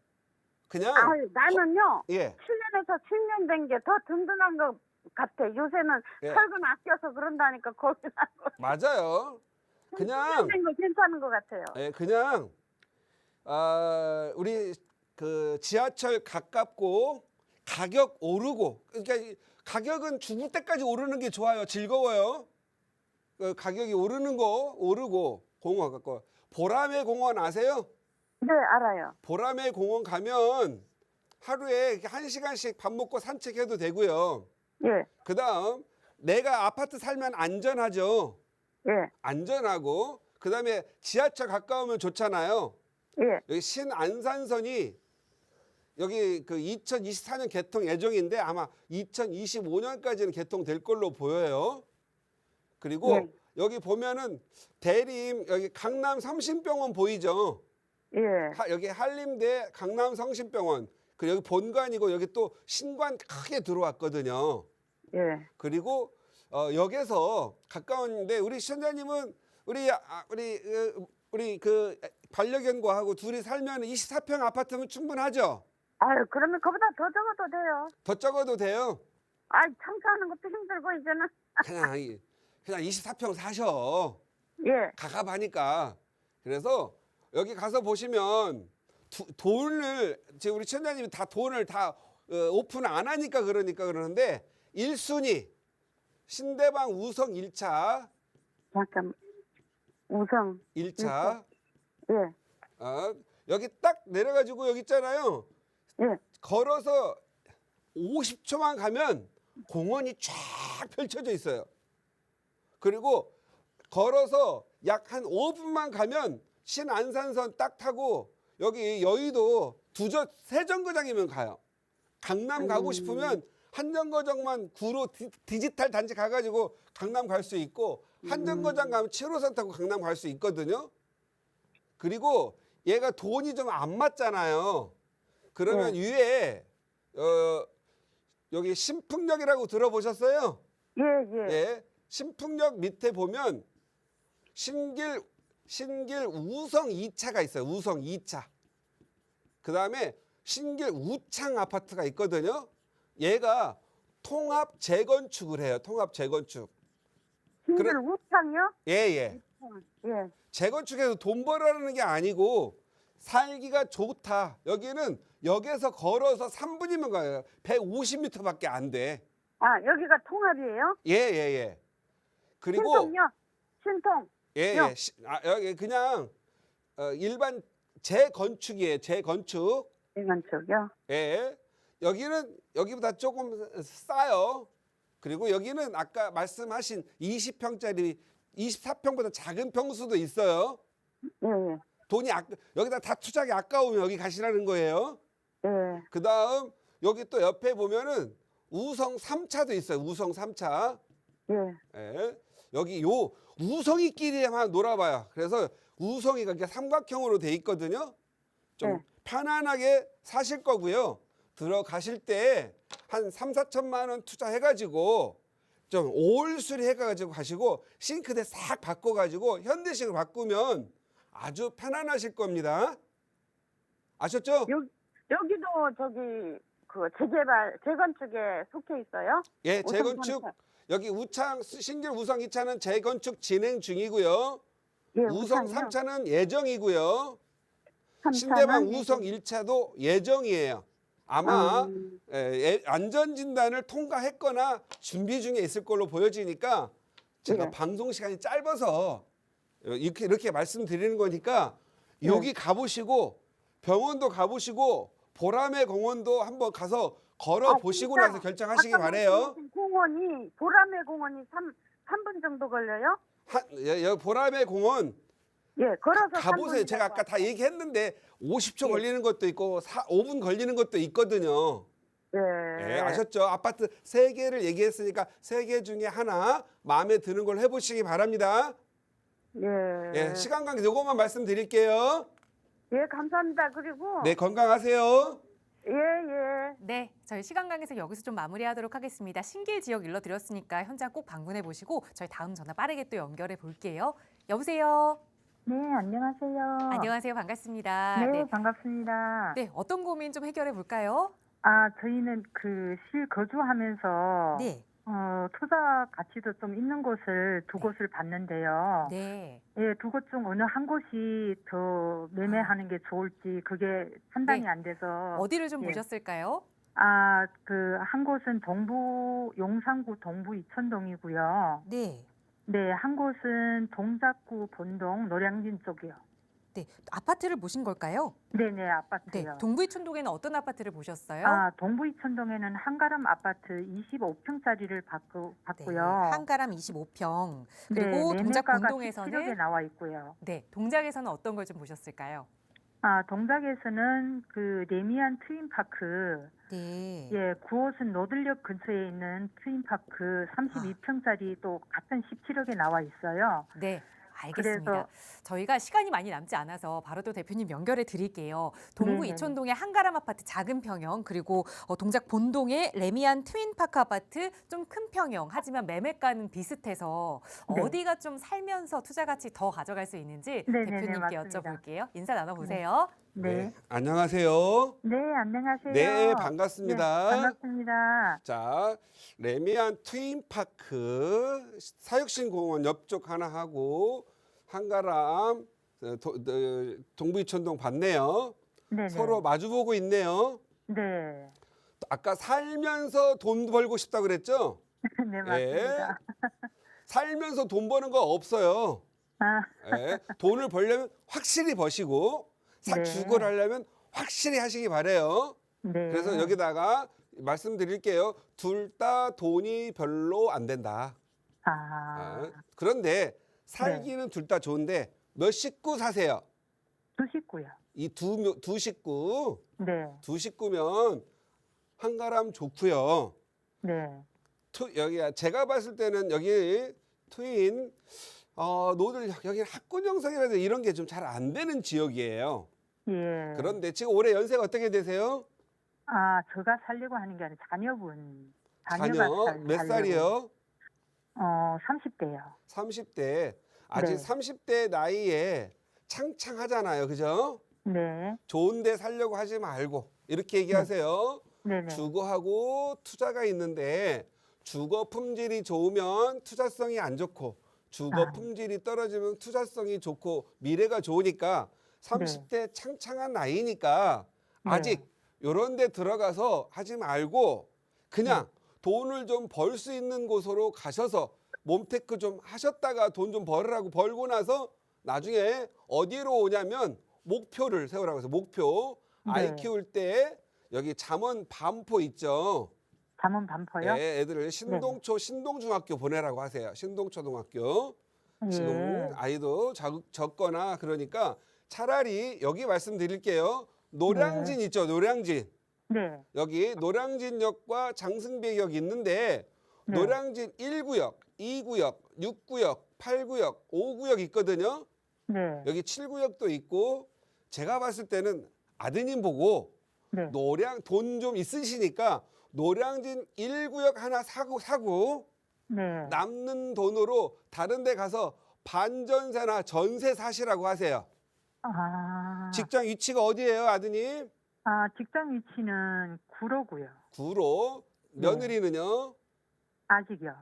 그냥 나는요. 예. 7년에서 10년 된 게 더 든든한 것 같아. 요새는 예. 철근 아껴서 그런다니까 거기 나고. 맞아요. 그냥 10년 된 거 괜찮은 것 같아요. 예, 그냥 우리 그 지하철 가깝고 가격 오르고 그러니까 가격은 죽을 때까지 오르는 게 좋아요. 즐거워요. 가격이 오르고 공원 가까워. 보라매 공원 아세요? 네, 알아요. 보라매 공원 가면 하루에 1시간씩 밥 먹고 산책해도 되고요. 예, 그다음 내가 아파트 살면 안전하죠. 예, 안전하고 그다음에 지하철 가까우면 좋잖아요. 예, 여기 신안산선이 여기 그 2024년 개통 예정인데 아마 2025년까지는 개통될 걸로 보여요. 그리고 네. 여기 보면은 대림 여기 강남 성심병원 보이죠? 예. 여기 한림대 강남 성심병원. 그 여기 본관이고 여기 또 신관 크게 들어왔거든요. 예. 그리고 역에서 가까운데 우리 시청자님은 우리 그 반려견과하고 둘이 살면 24평 아파트면 충분하죠? 아유, 그러면 그보다 더 적어도 돼요. 더 적어도 돼요. 아이, 청소하는 것도 힘들고, 이제는. 그냥 24평 사셔. 예. 가깝하니까. 그래서 여기 가서 보시면 돈을 지금 우리 천자님이 다 돈을 다 오픈 안 하니까 그러는데 1순위 신대방 우성 1차 잠깐, 우성. 1차 예. 여기 딱 내려가지고 여기 있잖아요. 예. 걸어서 50초만 가면 공원이 쫙 펼쳐져 있어요. 그리고 걸어서 약 한 5분만 가면 신안산선 딱 타고 여기 여의도 세 정거장이면 가요. 강남 가고 싶으면 한 정거장만 구로 디지털 단지 가가지고 강남 갈 수 있고 한 정거장 가면 7호선 타고 강남 갈 수 있거든요. 그리고 얘가 돈이 좀 안 맞잖아요. 그러면 위에 여기 신풍역이라고 들어보셨어요? 예, 예. 예. 신풍역 밑에 보면 신길 우성 2차가 있어요. 우성 2차. 그다음에 신길 우창 아파트가 있거든요. 얘가 통합 재건축을 해요. 통합 재건축. 신길 우창이요? 예, 예. 예. 재건축해서 돈 벌으라는 게 아니고 살기가 좋다. 여기는 역에서 걸어서 3분이면 가요. 150m밖에 안 돼. 아, 여기가 통합이에요? 예, 예, 예. 그리고 신통요? 신통. 예, 예. 여기 그냥 일반 재건축이에요. 재건축. 이건쪽이요? 예. 여기는 여기보다 조금 싸요. 그리고 여기는 아까 말씀하신 20평짜리 24평보다 작은 평수도 있어요. 예, 예. 돈이 여기다 다 투자하기 아까우면 여기 가시라는 거예요. 예. 그다음 여기 또 옆에 보면은 우성 3차도 있어요. 우성 3차. 예. 예. 여기 요 우성이끼리만 놀아봐요. 그래서 우성이가 이렇게 삼각형으로 돼 있거든요. 좀 네. 편안하게 사실 거고요. 들어가실 때 한 3, 4천만 원 투자해가지고 좀 올수리 해가지고 가시고 싱크대 싹 바꿔가지고 현대식으로 바꾸면 아주 편안하실 겁니다. 아셨죠? 여기도 저기 그 재개발 재건축에 속해 있어요? 예, 우성 재건축 삼차. 여기 신길 우성 2차는 재건축 진행 중이고요. 예, 우성 우창이요? 3차는 예정이고요. 삼차는 신대방 우성 1차도 예정이에요. 아마 음. 안전진단을 통과했거나 준비 중에 있을 걸로 보여지니까 제가 네. 방송 시간이 짧아서 이렇게 말씀드리는 거니까 여기 가보시고 병원도 가보시고 보라매 공원도 한번 가서 걸어 보시고 진짜? 나서 결정하시기 아까 바래요. 말씀하신 공원이 보라매 공원이 3분 정도 걸려요? 여기 보라매 공원 예, 걸어서 가보세요. 3분이라고 제가 아까 다 얘기했는데 50초 예. 걸리는 것도 있고 5분 걸리는 것도 있거든요. 예. 예, 아셨죠? 아파트 3개를 얘기했으니까 3개 중에 하나 마음에 드는 걸 해보시기 바랍니다. 예. 예, 시간 관계 요것만 말씀드릴게요. 예, 감사합니다. 그리고 네, 건강하세요. 예, 예. 네, 저희 시간 관계에서 여기서 좀 마무리하도록 하겠습니다. 신길 지역 일러드렸으니까 현장 꼭 방문해 보시고 저희 다음 전화 빠르게 또 연결해 볼게요. 여보세요. 네, 안녕하세요. 안녕하세요. 반갑습니다. 네, 반갑습니다. 네, 어떤 고민 좀 해결해 볼까요? 저희는 실거주하면서 네. 투자 가치도 좀 있는 곳을 두 곳을 봤는데요. 네. 예, 두 곳 중 어느 한 곳이 더 매매하는 게 좋을지 그게 판단이 네. 안 돼서 어디를 좀 예. 보셨을까요? 한 곳은 용산구 동부 이천동이고요. 네. 네, 한 곳은 동작구 본동 노량진 쪽이요. 네. 아파트를 보신 걸까요? 네, 네. 아파트요. 동부이촌동에는 어떤 아파트를 보셨어요? 동부 이천동에는 한가람 아파트 25평짜리를 네. 봤고요. 한가람 25평. 네, 그리고 동작 매매가가 17억에 본동에서는 나와 있고요. 네, 동작에서는 어떤 걸 좀 보셨을까요? 동작에서는 그 레미안 트윈파크, 네. 예, 9호선 노들역 근처에 있는 트윈파크 32평짜리 또 같은 17억에 나와 있어요. 네. 알겠습니다. 그래서 저희가 시간이 많이 남지 않아서 바로 또 대표님 연결해 드릴게요. 동구 네네네. 이촌동의 한가람 아파트 작은 평형 그리고 동작 본동의 레미안 트윈파크 아파트 좀 큰 평형 하지만 매매가는 비슷해서 네. 어디가 좀 살면서 투자 가치 더 가져갈 수 있는지 네네네, 대표님께 맞습니다. 여쭤볼게요. 인사 나눠보세요. 네. 안녕하세요. 네, 안녕하세요. 네, 반갑습니다. 네, 반갑습니다. 자, 레미안 트윈파크 사육신공원 옆쪽 하나 하고 한가람 동부이촌동 봤네요. 네네. 서로 마주보고 있네요. 네. 아까 살면서 돈 벌고 싶다 그랬죠? 네, 맞습니다. 살면서 돈 버는 거 없어요. 아, 예, 돈을 벌려면 확실히 버시고 네. 주거를 하려면 확실히 하시기 바래요. 네. 그래서 여기다가 말씀드릴게요. 둘 다 돈이 별로 안 된다. 그런데 살기는 둘 다 좋은데 몇 식구 사세요? 두 식구요. 이 두 식구. 네. 두 식구면 한가람 좋고요. 네. 여기 제가 봤을 때는 여기 트윈 노들 여기 학군 형성이라든지 이런 게 좀 잘 안 되는 지역이에요. 예. 그런데 지금 올해 연세가 어떻게 되세요? 제가 살려고 하는 게 아니라 자녀분. 자녀 몇 살이요? 30대요. 30대. 아직 네. 30대 나이에 창창하잖아요. 그죠? 네. 좋은데 살려고 하지 말고 이렇게 얘기하세요. 네네. 주거하고 투자가 있는데 주거 품질이 좋으면 투자성이 안 좋고 주거 품질이 떨어지면 투자성이 좋고 미래가 좋으니까 30대 창창한 나이니까 아직 이런 데 들어가서 하지 말고 그냥 돈을 좀 벌 수 있는 곳으로 가셔서 몸테크 좀 하셨다가 돈 좀 벌으라고 벌고 나서 나중에 어디로 오냐면 목표를 세우라고 해서 목표 아이 키울 때 여기 잠원 반포 있죠. 잠원 반포요? 네, 애들을 신동중학교 보내라고 하세요. 신동초등학교. 지금 아이도 적거나 그러니까 차라리 여기 말씀드릴게요. 노량진 있죠. 노량진. 네. 여기 노량진역과 장승배역 있는데 네. 노량진 1구역, 2구역, 6구역, 8구역, 5구역 있거든요. 네. 여기 7구역도 있고 제가 봤을 때는 아드님 보고 네. 돈 좀 있으시니까 노량진 1구역 하나 사고 네. 남는 돈으로 다른 데 가서 반전세나 전세 사시라고 하세요. 직장 위치가 어디예요, 아드님? 직장 위치는 구로고요. 구로. 며느리는요? 아직이요.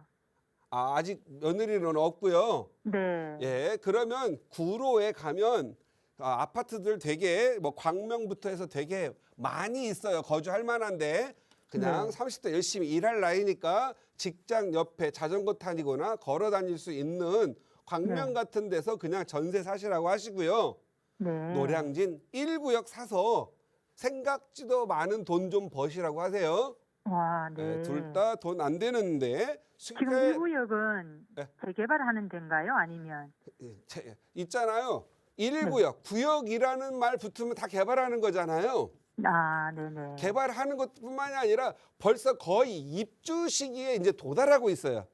아직 며느리는 없고요. 네. 예, 그러면 구로에 가면 아파트들 되게 뭐 광명부터 해서 되게 많이 있어요. 거주할 만한데 그냥 30대 열심히 일할 나이니까 직장 옆에 자전거 타니거나 걸어 다닐 수 있는 광명 같은 데서 그냥 전세 사시라고 하시고요. 네. 노량진 1구역 사서 생각지도 많은 돈 좀 버시라고 하세요. 와, 네. 둘 다 돈 안 되는데 지금 1구역은 네. 재개발하는 데인가요? 아니면? 있잖아요. 1구역, 구역이라는 말 붙으면 다 개발하는 거잖아요. 네네. 개발하는 것뿐만이 아니라 벌써 거의 입주 시기에 이제 도달하고 있어요.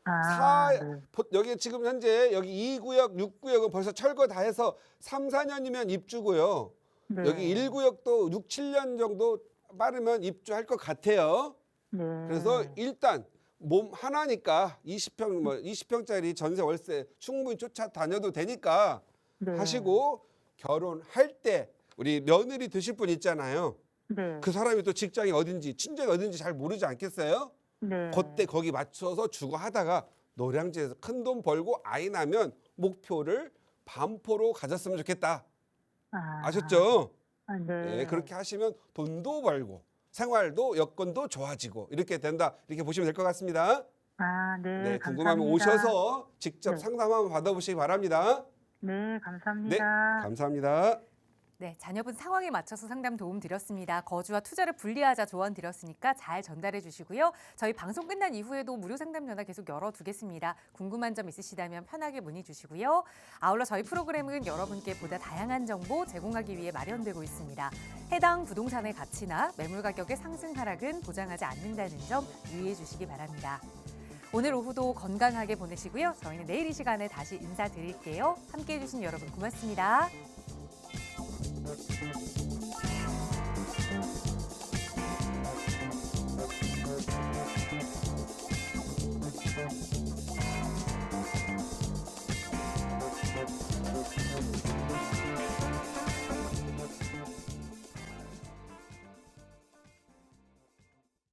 네. 여기 지금 현재 여기 2구역, 6구역은 벌써 철거 다 해서 3, 4년이면 입주고요. 네. 여기 1구역도 6, 7년 정도 빠르면 입주할 것 같아요. 네. 그래서 일단 몸 하나니까 20평짜리 전세 월세 충분히 쫓아다녀도 되니까 하시고 결혼할 때 우리 며느리 되실 분 있잖아요. 네. 그 사람이 또 직장이 어딘지 친정이 어딘지 잘 모르지 않겠어요? 네. 그때 거기 맞춰서 주거하다가 노량진에서 큰 돈 벌고 아이 나면 목표를 반포로 가졌으면 좋겠다. 아셨죠? 네. 네, 그렇게 하시면 돈도 벌고 생활도 여건도 좋아지고 이렇게 된다. 이렇게 보시면 될 것 같습니다. 네. 네, 감사합니다. 궁금하면 오셔서 직접 상담 한번 받아보시기 바랍니다. 네, 감사합니다. 네, 감사합니다. 네, 자녀분 상황에 맞춰서 상담 도움 드렸습니다. 거주와 투자를 분리하자 조언 드렸으니까 잘 전달해 주시고요. 저희 방송 끝난 이후에도 무료 상담 전화 계속 열어두겠습니다. 궁금한 점 있으시다면 편하게 문의 주시고요. 아울러 저희 프로그램은 여러분께 보다 다양한 정보 제공하기 위해 마련되고 있습니다. 해당 부동산의 가치나 매물 가격의 상승 하락은 보장하지 않는다는 점 유의해 주시기 바랍니다. 오늘 오후도 건강하게 보내시고요. 저희는 내일 이 시간에 다시 인사드릴게요. 함께해 주신 여러분 고맙습니다.